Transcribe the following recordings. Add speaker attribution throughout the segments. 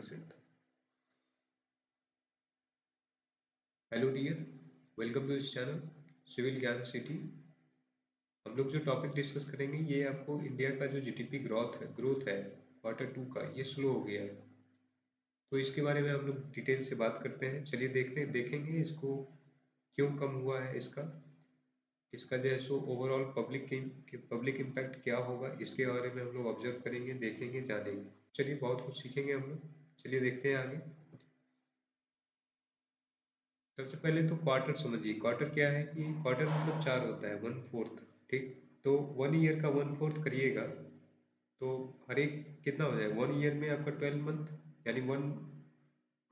Speaker 1: 20% था। Hello dear, welcome to this channel civil Gyan city. हम लोग जो टॉपिक डिस्कस करेंगे ये आपको इंडिया का जो जीडीपी ग्रोथ है Q2 का, ये स्लो हो गया है। तो इसके बारे में हम लोग डिटेल से बात करते हैं। चलिए देखेंगे इसको क्यों कम हुआ है, इसका जो है सो ओवरऑल पब्लिक इम्पैक्ट क्या होगा, इसके बारे में हम लोग ऑब्जर्व करेंगे, देखेंगे, जानेंगे। चलिए बहुत कुछ सीखेंगे हम लोग। चलिए देखते हैं आगे। सबसे पहले तो क्वार्टर समझिए। क्वार्टर क्या है कि क्वार्टर मतलब 4 होता है, 1/4। ठीक, तो 1 ईयर का 1/4 करिएगा तो हर एक कितना हो जाएगा, 1 ईयर में आपका 12 मंथ, यानी वन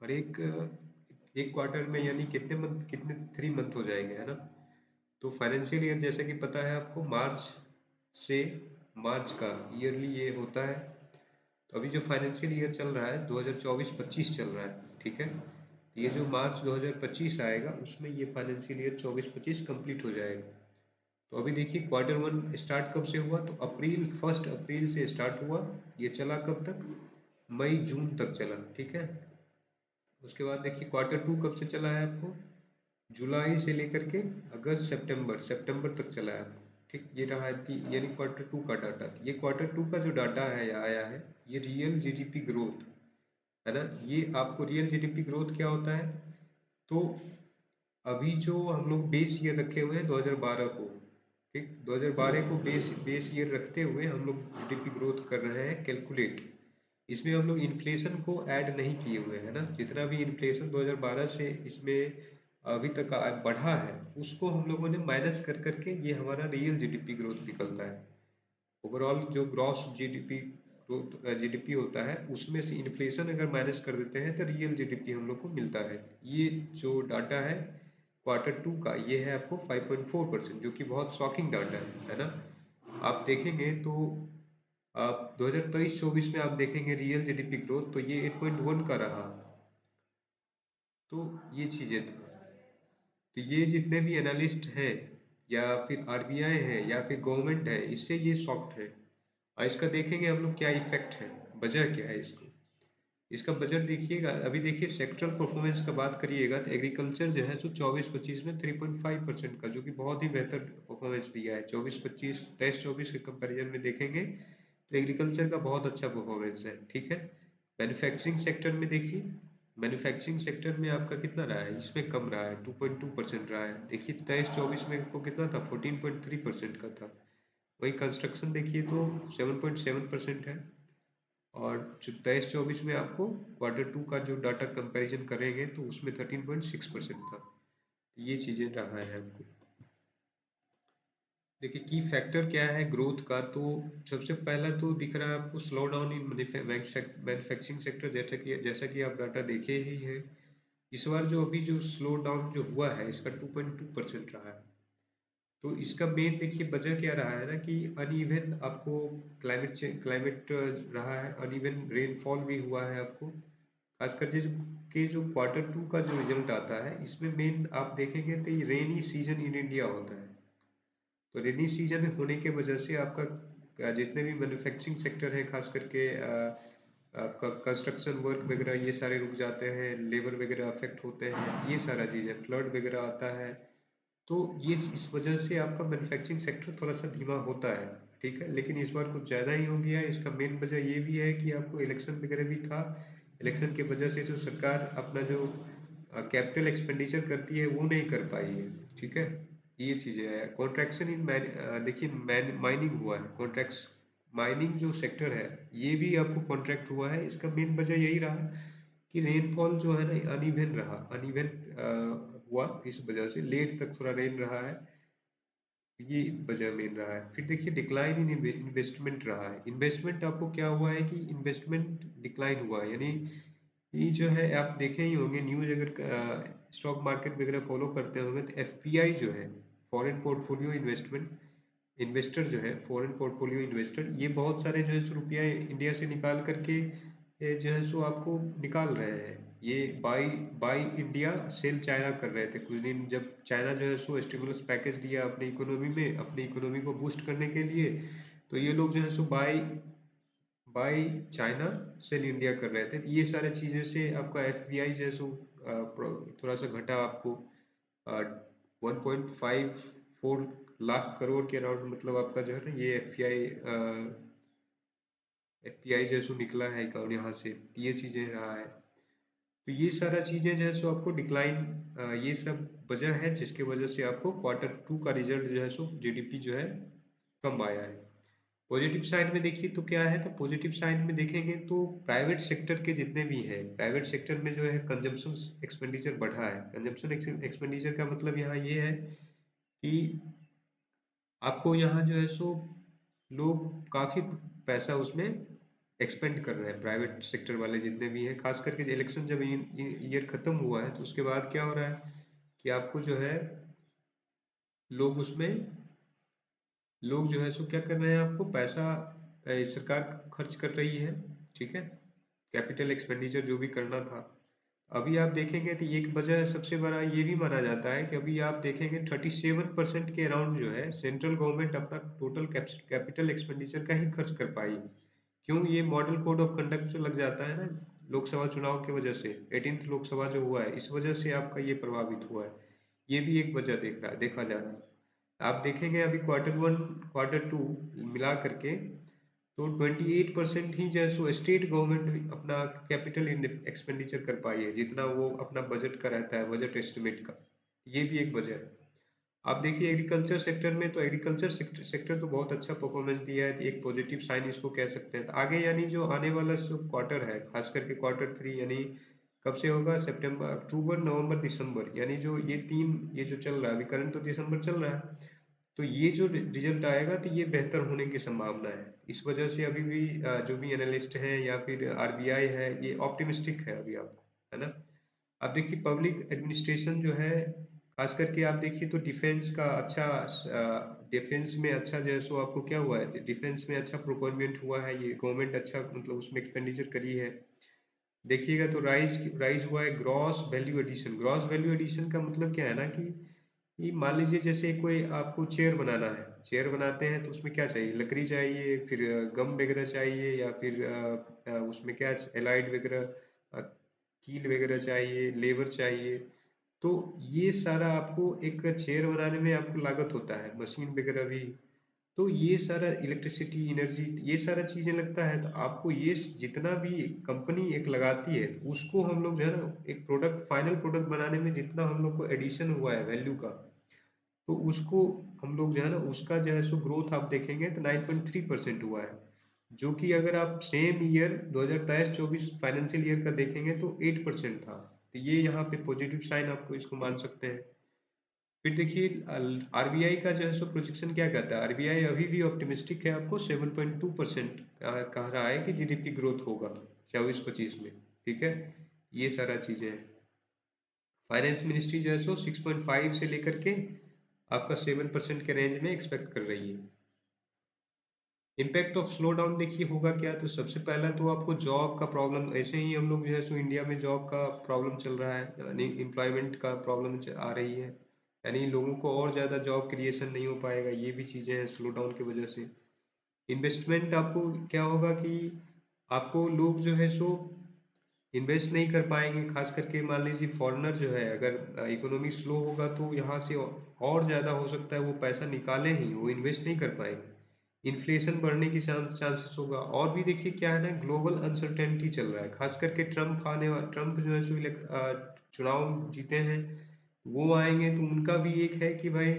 Speaker 1: हर एक क्वार्टर में यानी कितने मंथ, कितने 3 मंथ हो जाएंगे, है ना। तो फाइनेंशियल ईयर जैसे कि पता है आपको, मार्च से मार्च का ईयरली ये होता है। तो अभी जो फाइनेंशियल ईयर चल रहा है 2024-25 चल रहा है, ठीक है। ये जो मार्च 2025 आएगा उसमें ये फाइनेंशियल ईयर 24-25 कंप्लीट हो जाएगा। तो अभी देखिए Q1 स्टार्ट कब से हुआ, तो 1 अप्रैल से स्टार्ट हुआ। ये चला कब तक, मई जून तक चला, ठीक है। उसके बाद देखिए Q2 कब से चला है आपको, जुलाई से लेकर के अगस्त सितंबर तक चला है आपको। ठीक, ये रहा है कि यानी Q2 का डाटा। ये Q2 का जो डाटा है आया है, ये रियल जीडीपी ग्रोथ है ना। ये आपको रियल जीडीपी ग्रोथ क्या होता है, तो अभी जो हम लोग बेस ईयर रखे हुए हैं 2012 को, ठीक, 2012 को बेस ईयर रखते हुए हम लोग जीडीपी ग्रोथ कर रहे हैं कैलकुलेट। इसमें हम लोग इन्फ्लेशन को ऐड नहीं किए हुए हैं ना। जितना भी इन्फ्लेशन 2012 से इसमें अभी तक बढ़ा है उसको हम लोगों ने माइनस कर करके ये हमारा रियल जीडीपी ग्रोथ निकलता है। ओवरऑल जो ग्रॉस जीडीपी ग्रोथ जीडीपी होता है उसमें से इन्फ्लेशन अगर माइनस कर देते हैं तो रियल जीडीपी हम लोग को मिलता है। ये जो डाटा है Q2 का, ये है आपको 5.4%, जो कि बहुत शॉकिंग डाटा है ना। आप देखेंगे तो आप 2023-24 में आप देखेंगे रियल जीडीपी ग्रोथ तो ये 8.1 का रहा। तो ये चीजें थी। तो ये जितने भी एनालिस्ट हैं या फिर आरबीआई है या फिर गवर्नमेंट है, इससे ये शॉक्ड है। और इसका देखेंगे हम लोग क्या इफेक्ट है, वजह क्या है इसको। इसका बजट देखिएगा। अभी देखिए सेक्टरल परफॉर्मेंस का बात करिएगा तो एग्रीकल्चर जो है सो 24-25 में 3.5% का, जो कि बहुत ही बेहतर परफॉर्मेंस दिया है। 24-25 23-24 के कंपैरिजन में देखेंगे तो एग्रीकल्चर का बहुत अच्छा परफॉर्मेंस है, ठीक है। मैन्युफैक्चरिंग सेक्टर में देखिए, मैन्युफैक्चरिंग सेक्टर में आपका कितना रहा है, इसमें कम रहा है, 2.2% रहा है। देखिए 23-24 में को कितना था, 14.3% का था। वही कंस्ट्रक्शन देखिए तो 7.7% है। और जो 23-24 में आपको Q2 का जो डाटा कंपैरिजन करेंगे तो उसमें 13.6% था। ये चीजें रहा है आपको। देखिए की फैक्टर क्या है ग्रोथ का, तो सबसे पहला तो दिख रहा है आपको slow down in manufacturing sector, जैसा कि आप डाटा देखे ही हैं। इस बार जो अभी जो स्लो डाउन जो हुआ है इसका 2.2% रहा है। तो इसका मेन देखिए वजह क्या रहा है ना कि अनइवन आपको क्लाइमेट रहा है, अनइवन रेनफॉल भी हुआ है आपको। खासकर जो Q2 का जो रिजल्ट आता है इसमें मेन आप देखेंगे तो ये रेनी सीजन इन इंडिया होता है। तो रेनी सीजन होने के वजह से आपका जितने भी मैन्युफैक्चरिंग सेक्टर है, खास करके आपका कंस्ट्रक्शन वर्क वगैरह, ये सारे रुक जाते हैं, लेबर वगैरह अफेक्ट होते हैं, ये सारा चीज़ है, फ्लड वगैरह आता है। तो ये इस वजह से आपका मैन्युफैक्चरिंग सेक्टर थोड़ा सा धीमा होता है, ठीक है। लेकिन इस बार कुछ ज़्यादा ही हो गया है। इसका मेन वजह ये भी है कि आपको इलेक्शन वगैरह भी था। इलेक्शन की वजह से जो सरकार अपना जो कैपिटल एक्सपेंडिचर करती है वो नहीं कर पाई है, ठीक है। ये चीज़ें है। कॉन्ट्रैक्शन इन देखिए माइनिंग हुआ है, कॉन्ट्रैक्ट माइनिंग जो सेक्टर है ये भी आपको कॉन्ट्रैक्ट हुआ है। इसका मेन वजह यही रहा कि रेनफॉल जो है ना अनइवन रहा, अनइवन हुआ, इस वजह से लेट तक थोड़ा रेन रहा है। ये वजह मेन रहा है। फिर देखिए डिक्लाइन इन इन्वेस्टमेंट रहा है। इन्वेस्टमेंट आपको क्या हुआ है कि इन्वेस्टमेंट डिक्लाइन हुआ है, यानी ये जो है आप देखे ही होंगे न्यूज, अगर स्टॉक मार्केट वगैरह फॉलो करते होंगे तो एफपीआई जो है, फॉरेन पोर्टफोलियो इन्वेस्टमेंट इन्वेस्टर जो है, फॉरेन पोर्टफोलियो इन्वेस्टर, ये बहुत सारे जो है रुपया इंडिया से निकाल करके ये जो है सो आपको निकाल रहे हैं। ये buy buy India sell China कर रहे थे कुछ दिन, जब चाइना जो है सो स्टिमुलस पैकेज दिया अपनी इकोनॉमी में, अपनी इकोनॉमी को बूस्ट करने के लिए। तो ये लोग जो है सो बाय चाइना सेल इंडिया कर रहे थे। तो ये सारे चीज़ें से आपका एफपीआई जैसो थोड़ा सा घटा आपको 1.54 लाख करोड़ के अराउंड, मतलब आपका जो है ना ये एफपीआई जैसो निकला है अकाउंट यहाँ से। ये चीज़ें रहा है। तो ये सारा चीज़ें जो है सो आपको डिक्लाइन, ये सब वजह है जिसके वजह से आपको Q2 का रिजल्ट जो है सो जीडीपी जो है कम आया है। पॉजिटिव साइड में देखिए तो क्या है, तो पॉजिटिव साइड में देखेंगे तो प्राइवेट सेक्टर के जितने भी हैं, प्राइवेट सेक्टर में जो है कंजम्पशन एक्सपेंडिचर बढ़ा है। कंजम्पशन एक्सपेंडिचर का मतलब यहाँ ये है कि आपको यहाँ जो है सो लोग काफ़ी पैसा उसमें एक्सपेंड कर रहे हैं, प्राइवेट सेक्टर वाले जितने भी हैं। खास करके इलेक्शन जब ईयर खत्म हुआ है तो उसके बाद क्या हो रहा है कि आपको जो है लोग उसमें लोग जो है सो क्या कर रहे हैं, आपको पैसा सरकार खर्च कर रही है, ठीक है, कैपिटल एक्सपेंडिचर जो भी करना था। अभी आप देखेंगे तो एक वजह सबसे बड़ा ये भी माना जाता है कि अभी आप देखेंगे 37% के अराउंड जो है सेंट्रल गवर्नमेंट अपना टोटल कैपिटल एक्सपेंडिचर का ही खर्च कर पाई। क्यों? ये मॉडल कोड ऑफ कंडक्ट जो लग जाता है ना लोकसभा चुनाव की वजह से, 18th लोकसभा जो हुआ है, इस वजह से आपका ये प्रभावित हुआ है। ये भी एक वजह देखा जा रहा है। आप देखेंगे अभी Q1 Q2 मिला करके तो 28% ही जो है सो स्टेट गवर्नमेंट अपना कैपिटल एक्सपेंडिचर कर पाई है, जितना वो अपना बजट का रहता है, बजट एस्टिमेट का। ये भी एक वजह है। आप देखिए एग्रीकल्चर सेक्टर में, तो एग्रीकल्चर सेक्टर तो बहुत अच्छा परफॉर्मेंस दिया है, तो एक पॉजिटिव साइन इसको कह सकते हैं। तो आगे यानी जो आने वाला जो क्वार्टर है, खास करके Q3 यानी कब से होगा, सितंबर, अक्टूबर, नवंबर, दिसंबर, यानी जो ये तीन, ये जो चल रहा है अभी करंट तो दिसंबर चल रहा है, तो ये जो रिजल्ट आएगा तो ये बेहतर होने की संभावना है। इस वजह से अभी भी जो भी एनालिस्ट हैं या फिर आरबीआई है, ये ऑप्टिमिस्टिक है अभी आपको, है ना। अब देखिए पब्लिक एडमिनिस्ट्रेशन जो है, खास करके आप देखिए तो डिफेंस का अच्छा, डिफेंस में अच्छा जो है सो आपको क्या हुआ है, डिफेंस में अच्छा प्रोक्योरमेंट हुआ है, ये गवर्नमेंट अच्छा मतलब उसमें एक्सपेंडिचर करी है। देखिएगा तो राइज राइज हुआ है gross value addition. Gross value addition का मतलब क्या है ना कि ये मान लीजिए जैसे कोई आपको चेयर बनाना है, चेयर बनाते हैं तो उसमें क्या चाहिए, लकड़ी चाहिए, फिर गम वगैरह चाहिए, या फिर उसमें क्या एलाइड वगैरह, कील वगैरह चाहिए, लेबर चाहिए। तो ये सारा आपको एक चेयर बनाने में आपको लागत होता है, मशीन वगैरह भी। तो ये सारा इलेक्ट्रिसिटी एनर्जी, ये सारा चीजें लगता है। तो आपको ये जितना भी कंपनी एक लगाती है, उसको हम लोग जो है ना एक प्रोडक्ट, फाइनल प्रोडक्ट बनाने में जितना हम लोग को एडिशन हुआ है वैल्यू का, तो उसको हम लोग जो है ना उसका जो है सो ग्रोथ आप देखेंगे तो 9.3% हुआ है। जो कि अगर आप सेम ईयर 2023-24 फाइनेंशियल ईयर का देखेंगे तो 8% था। तो ये यहाँ पे पॉजिटिव साइन आपको इसको मान सकते हैं। फिर देखिए आरबीआई का जो है सो प्रोजेक्शन क्या कहता है, आरबीआई अभी भी ऑप्टिमिस्टिक है, आपको 7.2% कह रहा है कि जीडीपी ग्रोथ होगा 24-25 में, ठीक है। ये सारा चीजें हैं। फाइनेंस मिनिस्ट्री जो है सो 6.5 से लेकर के आपका 7% के रेंज में एक्सपेक्ट कर रही है। इम्पैक्ट ऑफ स्लो डाउन देखिए होगा क्या, तो सबसे पहला तो आपको जॉब का प्रॉब्लम, ऐसे ही हम लोग जो है सो इंडिया में जॉब का प्रॉब्लम चल रहा है, यानी एम्प्लॉयमेंट का प्रॉब्लम आ रही है, यानी लोगों को और ज़्यादा जॉब क्रिएशन नहीं हो पाएगा। ये भी चीज़ें हैं स्लो डाउन की वजह से। इन्वेस्टमेंट आपको क्या होगा कि आपको लोग जो है सो इन्वेस्ट नहीं कर पाएंगे, खास करके मान लीजिए फॉरेनर जो है, अगर इकोनॉमी स्लो होगा तो यहाँ से और ज़्यादा हो सकता है वो पैसा निकालें ही, वो इन्वेस्ट नहीं कर पाएंगे, इन्फ्लेशन बढ़ने की चांसेस होगा। और भी देखिए क्या है ना, ग्लोबल अनसर्टेनिटी चल रहा है, खास करके ट्रम्प जो है सो चुनाव जीते हैं, वो आएंगे तो उनका भी एक है कि भाई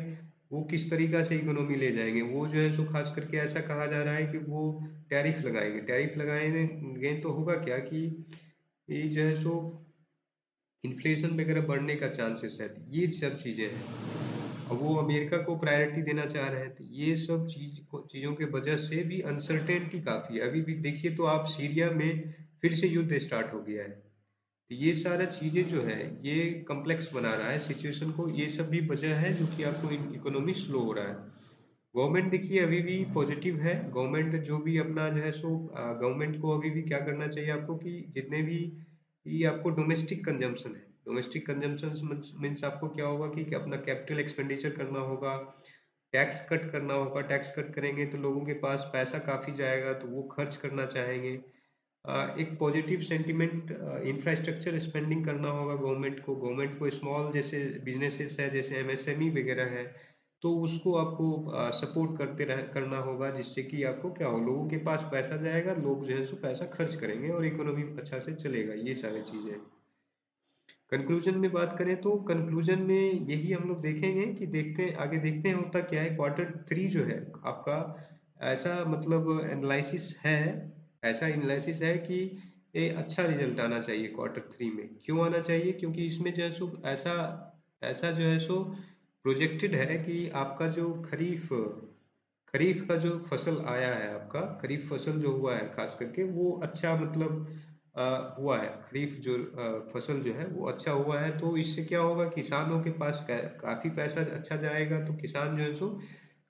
Speaker 1: वो किस तरीका से इकोनॉमी ले जाएंगे। वो जो है सो खास करके ऐसा कहा जा रहा है कि वो टैरिफ लगाएंगे, टैरिफ लगाएंगे तो होगा क्या कि ये जो है सो इन्फ्लेशन वगैरह बढ़ने का चांसेस है। ये सब चीज़ें हैं। अब वो अमेरिका को प्रायोरिटी देना चाह रहे हैं, तो ये सब चीज़ों के वजह से भी अनसर्टेनिटी काफ़ी है। अभी भी देखिए तो आप सीरिया में फिर से युद्ध स्टार्ट हो गया है। तो ये सारा चीज़ें जो है ये कम्प्लेक्स बना रहा है सिचुएशन को। ये सब भी वजह है जो कि आपको इकोनॉमी स्लो हो रहा है। गवर्नमेंट देखिए अभी भी पॉजिटिव है। गवर्नमेंट जो भी अपना जो है सो गवर्नमेंट को अभी भी क्या करना चाहिए आपको कि जितने भी ये आपको डोमेस्टिक कंजम्पशन है, डोमेस्टिक कंजम्पशन मीन्स आपको क्या होगा कि अपना कैपिटल एक्सपेंडिचर करना होगा, टैक्स कट करना होगा, टैक्स कट करेंगे तो लोगों के पास पैसा काफ़ी जाएगा तो वो खर्च करना चाहेंगे। एक पॉजिटिव सेंटिमेंट, इंफ्रास्ट्रक्चर स्पेंडिंग करना होगा गवर्नमेंट को स्मॉल जैसे बिजनेसेस है जैसे एमएसएमई वगैरह है, तो उसको आपको सपोर्ट करना होगा, जिससे कि आपको क्या हो, लोगों के पास पैसा जाएगा, लोग जो है सो पैसा खर्च करेंगे और इकोनॉमी अच्छा से चलेगा, ये सारी चीज़ें। कंक्लूजन में बात करें तो कंक्लूजन में यही हम लोग देखेंगे कि देखते हैं होता क्या है। क्वार्टर 3 जो है आपका, ऐसा मतलब एनालिसिस है, ऐसा एनालिसिस है कि ये अच्छा रिजल्ट आना चाहिए क्वार्टर 3 में। क्यों आना चाहिए? क्योंकि इसमें जो है सो ऐसा ऐसा जो है सो प्रोजेक्टेड है कि आपका जो खरीफ का जो फसल आया है, आपका खरीफ फसल जो हुआ है खास करके वो अच्छा मतलब हुआ है। खरीफ जो फसल जो है वो अच्छा हुआ है, तो इससे क्या होगा, किसानों के पास काफी पैसा अच्छा जाएगा, तो किसान जो है सो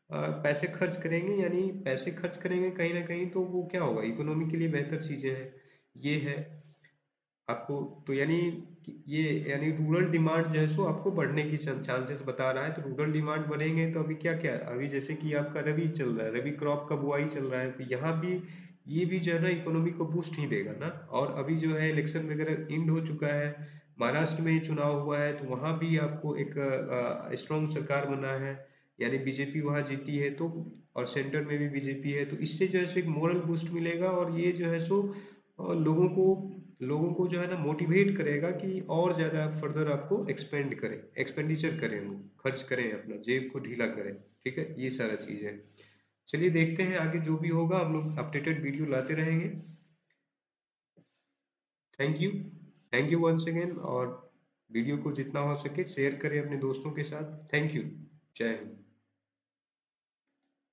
Speaker 1: पैसे खर्च करेंगे, यानी पैसे खर्च करेंगे कहीं ना कहीं, तो वो क्या होगा, इकोनॉमी के लिए बेहतर चीजें हैं। ये है आपको, तो यानी ये यानी रूरल डिमांड जो है सो आपको बढ़ने की चांसेस बता रहा है। तो रूरल डिमांड बढ़ेंगे तो अभी क्या क्या, अभी जैसे कि आपका रबी चल रहा है, रबी क्रॉप का बुआई चल रहा है, तो यहाँ भी ये भी जो है ना इकोनॉमी को बूस्ट ही देगा ना। और अभी जो है इलेक्शन वगैरह इंड हो चुका है, महाराष्ट्र में चुनाव हुआ है, तो वहाँ भी आपको एक स्ट्रॉन्ग सरकार बना है, यानी बीजेपी वहाँ जीती है, तो और सेंटर में भी बीजेपी है, तो इससे जो है सो एक मोरल बूस्ट मिलेगा, और ये जो है सो लोगों को जो है ना मोटिवेट करेगा कि और ज़्यादा फर्दर आपको एक्सपेंडिचर करें, वो खर्च करें, अपना जेब को ढीला करें। ठीक है, ये सारा चीज़ है। चलिए देखते हैं आगे जो भी होगा, हम लोग अपडेटेड वीडियो लाते रहेंगे। Thank you, thank you once again, और वीडियो को जितना हो सके शेयर करें अपने दोस्तों के साथ। Thank you. जय हिंद।